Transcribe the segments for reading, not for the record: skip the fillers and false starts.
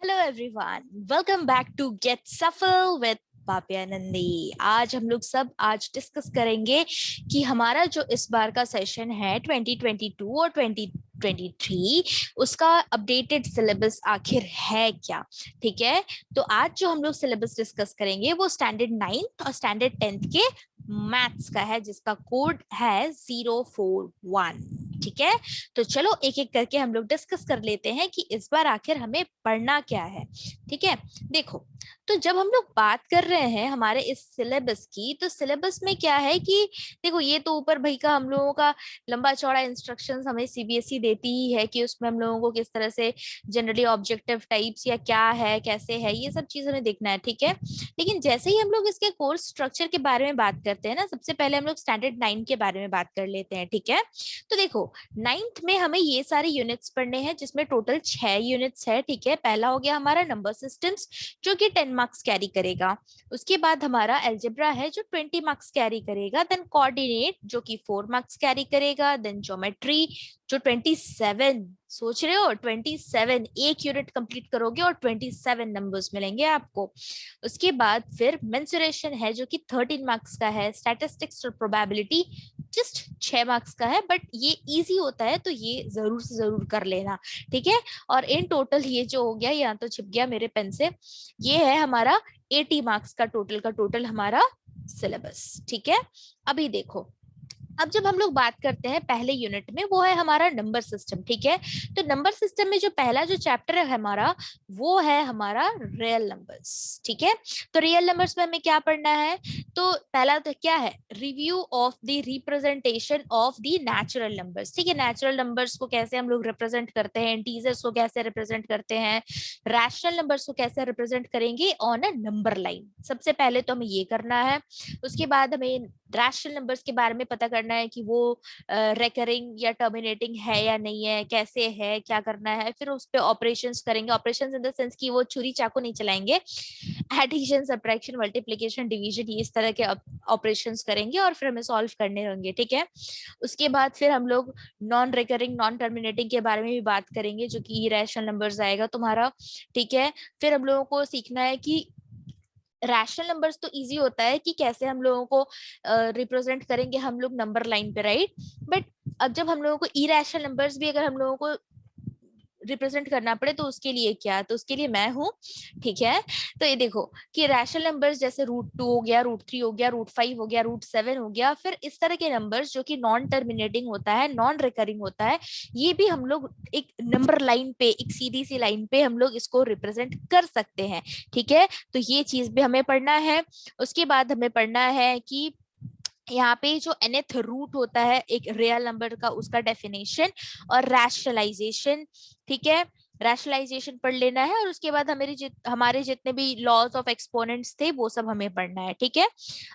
Hello everyone, welcome back to get Safal with Papiya Nandi. आज discuss करेंगे कि हमारा जो इस बार का सेशन है 2022 और 2023 उसका अपडेटेड सिलेबस आखिर है क्या। ठीक है, तो आज जो हम लोग सिलेबस डिस्कस करेंगे वो स्टैंडर्ड 9th और स्टैंडर्ड 10th के मैथ्स का है, जिसका कोड है 041। ठीक है, तो चलो एक एक करके हम लोग डिस्कस कर लेते हैं कि इस बार आखिर हमें पढ़ना क्या है। ठीक है, देखो, तो जब हम लोग बात कर रहे हैं हमारे इस सिलेबस की, तो सिलेबस में क्या है कि देखो, ये तो ऊपर भाई का हम लोगों का लंबा चौड़ा इंस्ट्रक्शंस हमें सीबीएसई देती ही है कि उसमें हम लोगों को किस तरह से जनरली ऑब्जेक्टिव टाइप्स या क्या है, कैसे है, ये सब चीज हमें देखना है। ठीक है, लेकिन जैसे ही हम लोग इसके कोर्स स्ट्रक्चर के बारे में बात करते हैं ना, सबसे पहले हम लोग स्टैंडर्ड 9 के बारे में बात कर लेते हैं। ठीक है, तो देखो, 9th में हमें ये सारे यूनिट्स पढ़ने हैं, जिसमें टोटल 6 यूनिट्स है। ठीक है, पहला हो गया हमारा नंबर सिस्टम्स, जो कि 10 मार्क्स कैरी करेगा। उसके बाद हमारा एल्जेब्रा है जो 20 मार्क्स कैरी करेगा। देन कोऑर्डिनेट जो कि 4 मार्क्स कैरी करेगा। देन ज्योमेट्री जो 27, सोच रहे हो, 27 एक यूनिट कंप्लीट करोगे और 27 नंबर्स मिलेंगे आपको। उसके बाद फिर मेंसुरेशन है जो कि 13 मार्क्स का है। स्टैटिस्टिक्स और प्रोबेबिलिटी जस्ट 6 मार्क्स का है, बट ये इजी होता है, तो ये जरूर से जरूर कर लेना। ठीक है, और इन टोटल ये जो हो गया, यहाँ तो छिप गया मेरे पेन से, ये है हमारा 80 मार्क्स का टोटल हमारा सिलेबस। ठीक है, अभी देखो, अब जब हम लोग बात करते हैं पहले यूनिट में, वो है हमारा नंबर सिस्टम। ठीक है, तो नंबर सिस्टम में जो पहला जो चैप्टर है हमारा, वो है हमारा रियल नंबर्स। ठीक है, तो रियल नंबर्स में हमें क्या पढ़ना है? तो पहला तो क्या है, review of the representation of the natural numbers. ठीक है, नेचुरल नंबर्स को कैसे हम लोग रिप्रेजेंट करते हैं, इंटीजर्स को कैसे रिप्रेजेंट करते हैं, रैशनल नंबर्स को कैसे रिप्रेजेंट करेंगे ऑन अ नंबर लाइन। सबसे पहले तो हमें ये करना है। उसके बाद हमें रैशनल नंबर्स के बारे में पता करना है कि वो रेकरिंग या टर्मिनेटिंग है या नहीं है, कैसे है, क्या करना है। फिर उस पे ऑपरेशंस करेंगे, ऑपरेशंस इन द सेंस कि वो छुरी चाकू नहीं चलाएंगे, एडिशन सब्ट्रैक्शन मल्टीप्लिकेशन डिवीजन इस तरह के ऑपरेशंस करेंगे और फिर हमें सॉल्व करने होंगे। ठीक है, उसके बाद फिर हम लोग नॉन रिकरिंग नॉन टर्मिनेटिंग के बारे में भी बात करेंगे, जो कि रैशनल नंबर्स आएगा तुम्हारा। ठीक है, फिर हम लोगों को सीखना है कि रैशनल नंबर्स तो इजी होता है कि कैसे हम लोगों को रिप्रेजेंट करेंगे हम लोग नंबर लाइन पे, राइट। बट अब जब हम लोगों को इरेशनल नंबर्स भी अगर हम लोगों को रिप्रेजेंट करना पड़े, तो उसके लिए क्या, तो उसके लिए मैं हूँ। ठीक है, तो ये देखो कि रैशनल नंबर्स जैसे √2 हो गया, √3 हो गया, √5 हो गया, √7 हो गया, फिर इस तरह के नंबर्स जो कि नॉन टर्मिनेटिंग होता है, नॉन रिकरिंग होता है, ये भी हम लोग एक नंबर लाइन पे, एक सीधी सी लाइन पे हम लोग इसको रिप्रेजेंट कर सकते हैं। ठीक है, तो ये चीज भी हमें पढ़ना है। उसके बाद हमें पढ़ना है कि यहाँ पे जो nth रूट होता है एक रियल नंबर का, उसका डेफिनेशन और रैशनलाइजेशन। ठीक है, रैशनलाइजेशन पढ़ लेना है, और उसके बाद हमारे जितने भी लॉज ऑफ एक्सपोनेंट्स थे वो सब हमें पढ़ना है। ठीक है,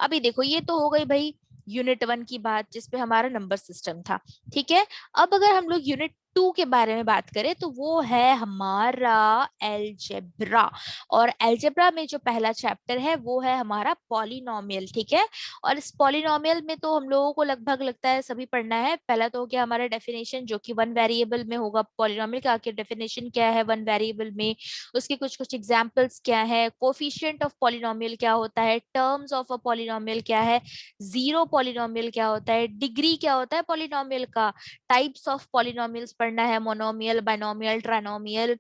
अभी देखो, ये तो हो गई भाई यूनिट 1 की बात, जिसपे हमारा नंबर सिस्टम था। ठीक है, अब अगर हम लोग यूनिट 2 के बारे में बात करें, तो वो है हमारा एल्जेब्रा। और एल्जेब्रा में जो पहला चैप्टर है वो है हमारा पॉलिनोमियल। ठीक है, और इस पॉलिनोमियल में तो हम लोगों को लगभग लगता है सभी पढ़ना है। पहला तो हो गया हमारा डेफिनेशन, जो कि वन वेरिएबल में होगा। पॉलिनोमियल का आखिर डेफिनेशन क्या है वन वेरिएबल में, उसके कुछ कुछ एग्जांपल्स क्या है, कोफिशिएंट ऑफ पॉलिनोमियल क्या होता है, टर्म्स ऑफ अ पॉलिनोमियल क्या है, जीरो पॉलिनोमियल क्या होता है, डिग्री क्या होता है पॉलिनोमियल का, टाइप्स ऑफ पॉलिनोमियल्स पढ़ना है, monomial, binomial, trinomial,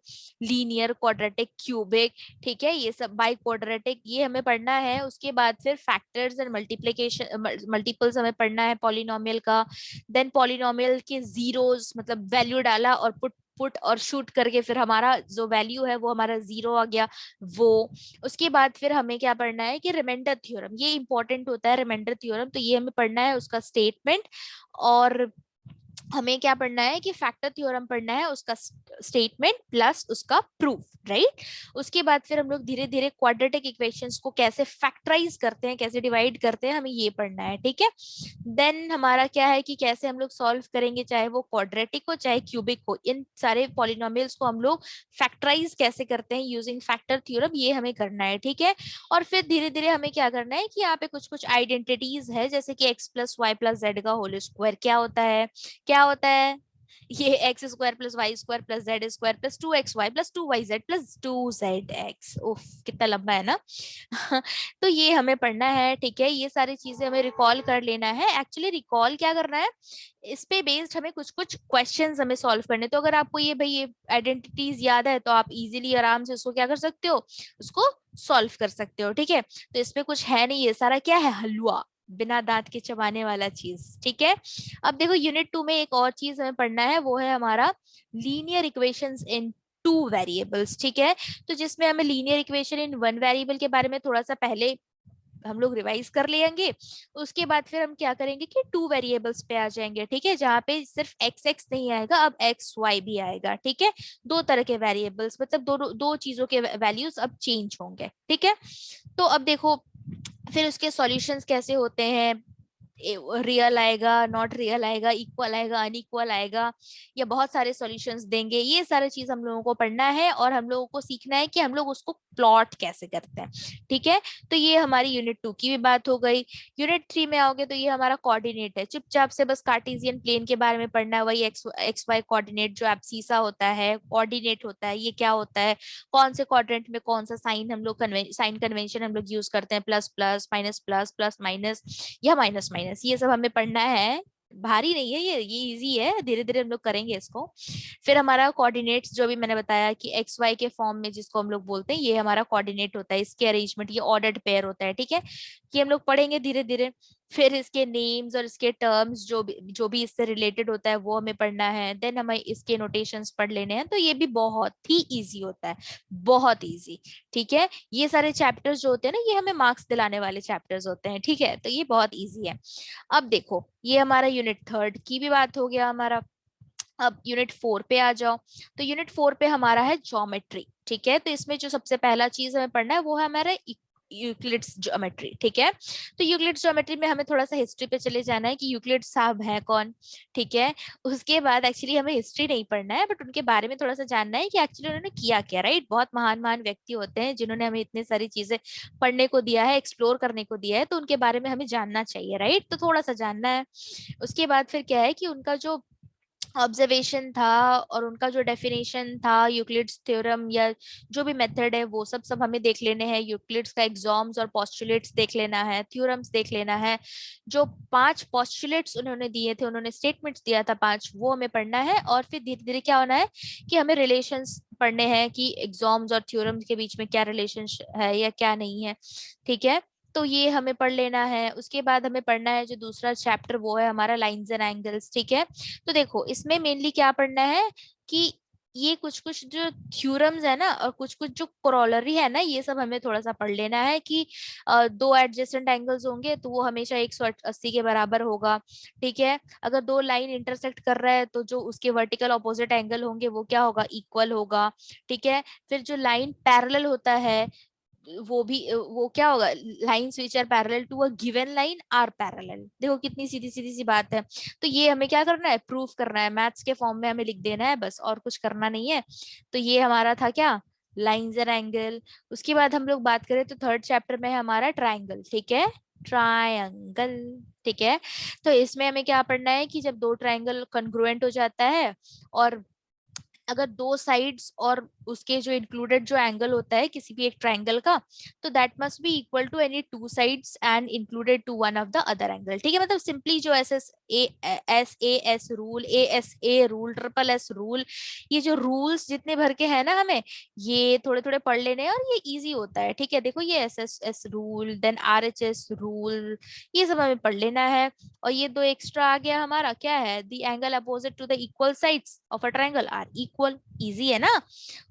linear, quadratic, cubic. ठीक है, ये सब बाई क्वाड्रेटिक, ये हमें पढ़ना है। उसके बाद फिर फैक्टर्स एंड मल्टीप्लिकेशन मल्टीपल्स हमें पढ़ना है पॉलिनोमियल का। देन पॉलिनोमियल के जीरोस, मतलब वैल्यू डाला और पुट पुट और शूट करके फिर हमारा जो वैल्यू है वो हमारा जीरो आ गया वो। उसके बाद फिर हमें क्या पढ़ना है कि रिमाइंडर थ्योरम, ये इंपॉर्टेंट होता है रिमाइंडर थ्योरम, तो ये हमें पढ़ना है, उसका स्टेटमेंट। और हमें क्या पढ़ना है कि फैक्टर थ्योरम पढ़ना है, उसका स्टेटमेंट प्लस उसका प्रूफ, राइट। उसके बाद फिर हम लोग धीरे धीरे क्वाड्रेटिक इक्वेशंस को कैसे फैक्टराइज करते हैं, कैसे डिवाइड करते हैं, हमें ये पढ़ना है। ठीक है, देन हमारा क्या है कि कैसे हम लोग सॉल्व करेंगे, चाहे वो क्वाड्रेटिक हो चाहे क्यूबिक हो, इन सारे पॉलिनोमियल्स को हम लोग फैक्टराइज कैसे करते हैं यूजिंग फैक्टर थ्योरम, ये हमें करना है। ठीक है, और फिर धीरे धीरे हमें क्या करना है कि यहाँ पे कुछ कुछ आइडेंटिटीज है, जैसे कि x + y + z का होल स्क्वायर क्या होता है, क्या होता है, ये x square plus y square plus z square plus 2xy plus 2yz plus 2zx। उफ कितना लंबा है ना। तो ये हमें पढ़ना है, ठीक है। ये सारी चीजें हमें रिकॉल कर लेना है। एक्चुअली रिकॉल क्या करना है, इस पे बेस्ड हमें कुछ कुछ क्वेश्चंस हमें सॉल्व करने। तो अगर आपको ये भाई ये आइडेंटिटीज याद है तो आप इजीली आराम से उसको क्या कर सकते हो, उसको सॉल्व कर सकते हो, ठीक है। तो इसमें कुछ है नहीं, ये सारा क्या है, हलवा, बिना दांत के चबाने वाला चीज, ठीक है। अब देखो यूनिट 2 में एक और चीज हमें पढ़ना है, वो है हमारा लीनियर इक्वेशंस इन टू वेरिएबल्स, ठीक है। तो जिसमें हमें linear equation in one variable के बारे में थोड़ा सा पहले हम लोग रिवाइज कर लेंगे। उसके बाद फिर हम क्या करेंगे कि टू वेरिएबल्स पे आ जाएंगे, ठीक है, जहाँ पे सिर्फ एक्स एक्स नहीं आएगा, अब एक्स वाई भी आएगा, ठीक है। दो तरह के वेरिएबल्स, मतलब दो दो चीजों के वैल्यूज अब चेंज होंगे, ठीक है। तो अब देखो फिर उसके सॉल्यूशंस कैसे होते हैं, रियल आएगा, नॉट रियल आएगा, इक्वल आएगा, अनइक्वल आएगा, या बहुत सारे सॉल्यूशंस देंगे। ये सारा चीज हम लोगों को पढ़ना है और हम लोगों को सीखना है कि हम लोग उसको प्लॉट कैसे करते हैं, ठीक है। तो ये हमारी यूनिट 2 की भी बात हो गई। यूनिट 3 में आओगे तो ये हमारा कोऑर्डिनेट है। चुपचाप से बस कार्टेशियन प्लेन के बारे में पढ़ना है, वही एक्स वाई कोऑर्डिनेट जो एब्सीसा होता है, कोऑर्डिनेट होता है, ये क्या होता है, कौन से क्वाड्रेंट में कौन सा साइन हम लोग साइन कन्वेंशन हम लोग यूज करते हैं, plus plus minus plus plus minus या माइनस माइनस, ये सब हमें पढ़ना है। भारी नहीं है ये इजी है, धीरे धीरे हम लोग करेंगे इसको। फिर हमारा कोऑर्डिनेट्स जो भी मैंने बताया कि एक्स वाई के फॉर्म में जिसको हम लोग बोलते हैं, ये हमारा कोऑर्डिनेट होता है, इसके अरेंजमेंट, ये ऑर्डर्ड पेयर होता है, ठीक है। ये हम लोग पढ़ेंगे धीरे धीरे। फिर इसके नेम्स और इसके टर्म्स जो भी इससे रिलेटेड होता है वो हमें पढ़ना है। देन हमें इसके नोटेशंस पढ़ लेने हैं, तो ये भी बहुत ही इजी होता है, बहुत इजी, ठीक है। ये सारे चैप्टर्स जो होते हैं ना, ये हमें मार्क्स दिलाने वाले चैप्टर्स होते हैं, ठीक है। तो ये बहुत इजी है। अब देखो ये हमारा यूनिट 3 की भी बात हो गया हमारा। अब यूनिट 4 पे आ जाओ। तो यूनिट 4 पे हमारा है ज्योमेट्री, ठीक है। तो इसमें जो सबसे पहला चीज हमें पढ़ना है वो है हमारा यूक्लिड्स ज्योमेट्री, ठीक है। तो यूक्लिड्स ज्योमेट्री में हमें थोड़ा सा हिस्ट्री पे चले जाना है कि यूक्लिड साहब है कौन, ठीक है। उसके बाद एक्चुअली हमें हिस्ट्री नहीं पढ़ना है, बट उनके बारे में थोड़ा सा जानना है कि एक्चुअली उन्होंने किया क्या, राइट। बहुत महान महान व्यक्ति होते हैं जिन्होंने हमें इतनी सारी चीजें पढ़ने को दिया है, एक्सप्लोर करने को दिया है, तो उनके बारे में हमें जानना चाहिए, राइट। तो थोड़ा सा जानना है। उसके बाद फिर क्या है कि उनका जो ऑब्जर्वेशन था और उनका जो डेफिनेशन था, यूक्लिड्स थ्योरम या जो भी मेथड है, वो सब सब हमें देख लेने हैं। यूक्लिड्स का एग्जॉम्स और पोस्टुलेट्स देख लेना है, थ्योरम्स देख लेना है। जो 5 पोस्टुलेट्स उन्होंने दिए थे, उन्होंने स्टेटमेंट्स दिया था 5, वो हमें पढ़ना है। और फिर धीरे धीरे क्या होना है कि हमें रिलेशंस पढ़ने हैं कि एग्जॉम्स और थ्योरम्स के बीच में क्या रिलेशन है या क्या नहीं है, ठीक है। तो ये हमें पढ़ लेना है। उसके बाद हमें पढ़ना है जो दूसरा चैप्टर, वो है हमारा लाइंस एंड एंगल्स, ठीक है। तो देखो इसमें मेनली क्या पढ़ना है कि ये कुछ कुछ जो थ्योरम्स है ना और कुछ कुछ जो कोरोलरी है ना, ये सब हमें थोड़ा सा पढ़ लेना है कि दो एडजेसेंट एंगल्स होंगे तो वो हमेशा 180 के बराबर होगा, ठीक है। अगर दो लाइन इंटरसेक्ट कर रहा है तो जो उसके वर्टिकल ऑपोजिट एंगल होंगे वो क्या होगा, इक्वल होगा, ठीक है। फिर जो लाइन पैरेलल होता है वो भी वो क्या होगा, lines which are parallel to a given line are parallel. देखो कितनी सीधी सीधी सी बात है। तो ये हमें क्या करना है, प्रूफ करना है, मैथ्स के फॉर्म में हमें लिख देना है बस, और कुछ करना नहीं है। तो ये हमारा था क्या, लाइंस एंड एंगल। उसके बाद हम लोग बात करें तो थर्ड चैप्टर में है हमारा ट्राइंगल, ठीक है, ट्रायंगल, ठीक है। तो इसमें हमें क्या पढ़ना है कि जब दो ट्राइंगल कॉन्ग्रुएंट हो जाता है और अगर दो साइड्स और उसके जो इंक्लूडेड जो एंगल होता है किसी भी एक ट्रायंगल का, तो that must be equal to any two sides and included to one of the other angle, ठीक है। मतलब सिंपली जो S rule, A S A rule, triple S rule, ये जो रूल्स जितने भर के हैं ना, हमें ये थोड़े थोड़े पढ़ लेने हैं और ये इजी होता है, ठीक है। देखो ये S S S rule, then R H S rule, ये सब हमें पढ़ लेना है। और ये दो एक्स्ट्रा आ गया हमारा, क्या है, the angle opposite to the equal sides of a triangle are equal, easy है ना।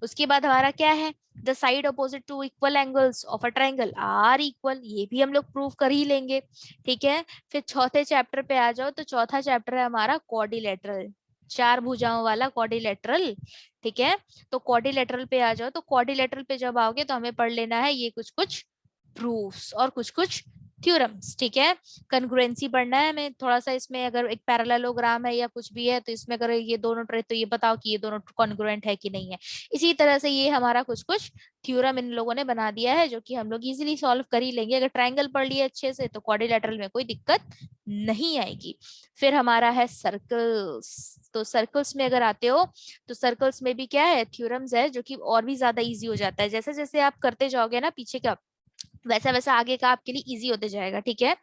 उसके बाद हमारा क्या है, the side opposite to equal angles of a triangle are equal, ये भी हम लोग प्रूव कर ही लेंगे, ठीक है। फिर चौथे चैप्टर पे आ जाओ, तो चौथा चैप्टर है हमारा क्वाड्रिलेटरल, चार भुजाओं वाला क्वाड्रिलेटरल, ठीक है। तो क्वाड्रिलेटरल पे आ जाओ, तो क्वाड्रिलेटरल पे जब आओगे तो हमें पढ़ लेना है ये कुछ कुछ प्रूफ्स और कुछ कुछ थ्योरम्स, ठीक है। कन्ग्रुएंसी पढ़ना है हमें थोड़ा सा, इसमें अगर एक पैरेललोग्राम है या कुछ भी है तो इसमें अगर ये दोनों तो ये बताओ कि ये दोनों कॉन्ग्रुएंट है कि नहीं है। इसी तरह से ये हमारा कुछ कुछ थ्योरम इन लोगों ने बना दिया है जो कि हम लोग इजीली सॉल्व कर ही लेंगे। अगर ट्रायंगल पढ़ लिए अच्छे से तो क्वाड्रिलेटरल में कोई दिक्कत नहीं आएगी। फिर हमारा है सर्कल्स, तो सर्कल्स में अगर आते हो तो सर्कल्स में भी क्या है, थ्योरम्स है जो कि और भी ज्यादा इजी हो जाता है। जैसे जैसे आप करते जाओगे ना पीछे का, वैसा वैसा आगे का आपके लिए इजी होते जाएगा, ठीक है।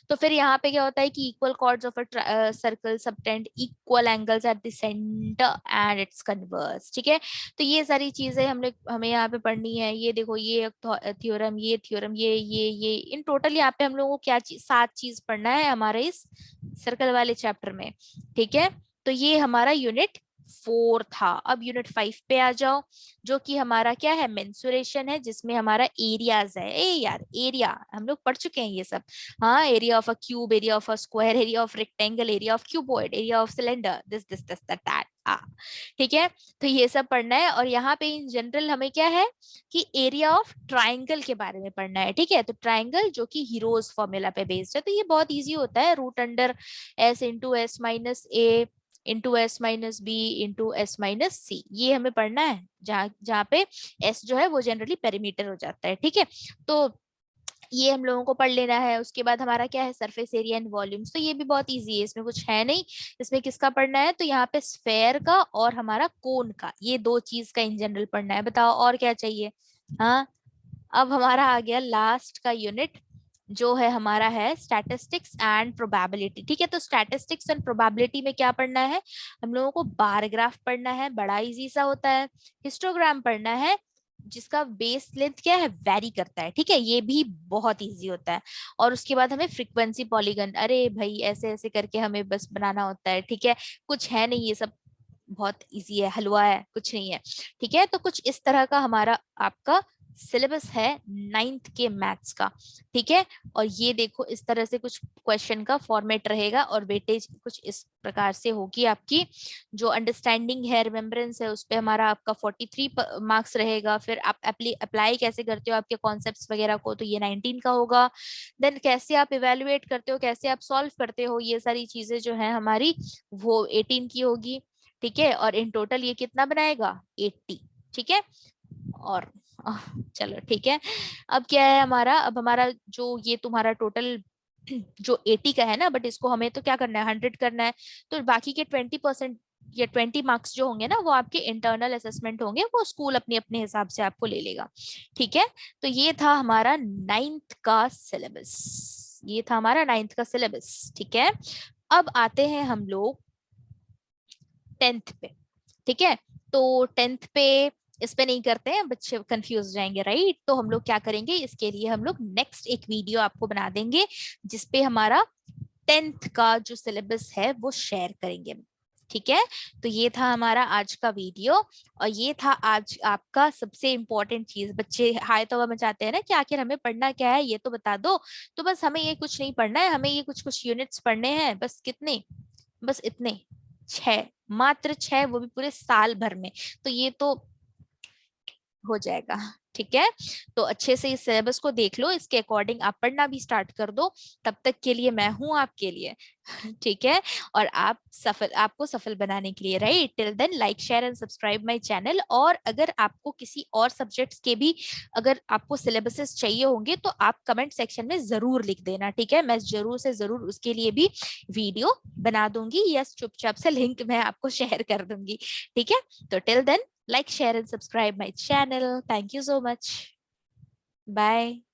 तो फिर यहाँ पे क्या होता है कि equal chords of a circle subtend equal angles at the centre and its converse, ठीक है। तो ये सारी चीजें हमें यहाँ पे पढ़नी है। ये देखो, ये थ्योरम, ये थ्योरम, ये इन टोटल यहाँ पे हम लोगों को क्या चीज, 7 चीज पढ़ना है हमारे इस सर्कल वाले चैप्टर में, ठीक है। तो ये हमारा यूनिट 4 था। अब यूनिट 5 पे आ जाओ, जो कि हमारा क्या है, मेंसुरेशन है, जिसमें हमारा एरियाज है। ए यार, एरिया हम लोग पढ़ चुके हैं ये सब। हाँ, area of a cube, area of a square, area of rectangle, area of cuboid, area of cylinder, this that ठीक है। तो ये सब पढ़ना है। और यहाँ पे इन जनरल हमें क्या है कि एरिया ऑफ ट्राइंगल के बारे में पढ़ना है, ठीक है। तो ट्राइंगल जो कि हीरोज फॉर्मूला पे बेस्ड है, तो ये बहुत इजी होता है। Root under s into s minus a into s minus b into s minus c, ये हमें पढ़ना है। जहाँ जहाँ पे एस जो है वो जनरली पेरीमीटर हो जाता है, ठीक है। तो ये हम लोगों को पढ़ लेना है। उसके बाद हमारा क्या है, सरफेस एरिया एंड वॉल्यूम्स, तो ये भी बहुत इजी है, इसमें कुछ है नहीं। इसमें किसका पढ़ना है, तो यहाँ पे स्फेयर का और हमारा कोन का, ये 2 चीज का इन जनरल पढ़ना है। बताओ और क्या चाहिए। हाँ, अब हमारा आ गया लास्ट का यूनिट, जो है हमारा है स्टैटिस्टिक्स एंड प्रोबेबिलिटी, ठीक है। तो स्टैटिस्टिक्स एंड प्रोबेबिलिटी में क्या पढ़ना है, हम लोगों को बार ग्राफ पढ़ना है, बड़ा इजी सा होता है। हिस्टोग्राम पढ़ना है, जिसका बेस लेंथ क्या है, वेरी करता है, ठीक है, ये भी बहुत इजी होता है। और उसके बाद हमें फ्रीक्वेंसी पॉलीगन, अरे भाई ऐसे ऐसे करके हमें बस बनाना होता है, ठीक है। कुछ है नहीं, ये सब बहुत इजी है, हलवा है, कुछ नहीं है, ठीक है। तो कुछ इस तरह का हमारा आपका सिलेबस है 9th के मैथ्स का, ठीक है। और ये देखो, इस तरह से कुछ क्वेश्चन का फॉर्मेट रहेगा और वेटेज कुछ इस प्रकार से होगी आपकी। जो अंडरस्टैंडिंग है, रिमेम्बरेंस है, उस पे हमारा आपका 43 मार्क्स रहेगा। फिर आप अप्लाई कैसे करते हो आपके कॉन्सेप्ट्स वगैरह को, तो ये 19 का होगा। देन कैसे आप इवेलुएट करते हो, कैसे आप सॉल्व करते हो, ये सारी चीजें जो है हमारी, वो 18 की होगी, ठीक है। और इन टोटल ये कितना बनाएगा, 80, ठीक है। और चलो ठीक है। अब क्या है हमारा, अब हमारा जो ये तुम्हारा टोटल जो 80 का है ना, बट इसको हमें तो क्या करना है, 100 करना है। तो बाकी के 20% या 20 मार्क्स जो होंगे ना, वो आपके इंटरनल असेसमेंट होंगे, वो स्कूल अपने अपने हिसाब से आपको ले लेगा, ठीक है। तो ये था हमारा 9th का सिलेबस, ये था हमारा 9th का सिलेबस, ठीक है। अब आते हैं हम लोग 10th पे, ठीक है। तो 10th पे, इस पे नहीं करते हैं, बच्चे कंफ्यूज हो जाएंगे, राइट। तो हम लोग क्या करेंगे, इसके लिए हम लोग नेक्स्ट एक वीडियो आपको बना देंगे, जिसपे हमारा 10th का जो सिलेबस है वो शेयर करेंगे, ठीक है। तो ये था हमारा आज का वीडियो, और ये था आज आपका सबसे इम्पोर्टेंट चीज। बच्चे हाय तो मचाते हैं ना कि आखिर हमें पढ़ना क्या है, ये तो बता दो। तो बस हमें ये कुछ नहीं पढ़ना है, हमें ये कुछ कुछ यूनिट्स पढ़ने हैं, बस कितने, बस इतने, 6, मात्र 6, वो भी पूरे साल भर में। तो ये तो हो जाएगा, ठीक है। तो अच्छे से इस सिलेबस को देख लो, इसके अकॉर्डिंग आप पढ़ना भी स्टार्ट कर दो। तब तक के लिए मैं हूं आपके लिए, ठीक है। और आपको सफल बनाने के लिए, right. Till then like share and subscribe my channel. और अगर आपको किसी और सब्जेक्ट्स के भी अगर आपको सिलेबसेस चाहिए होंगे तो आप कमेंट सेक्शन में जरूर लिख देना, ठीक है। मैं जरूर से जरूर उसके लिए भी वीडियो बना दूंगी, या चुपचाप से लिंक मैं आपको शेयर कर दूंगी, ठीक है। तो till then, like, share and subscribe my channel. Thank you so much. Bye.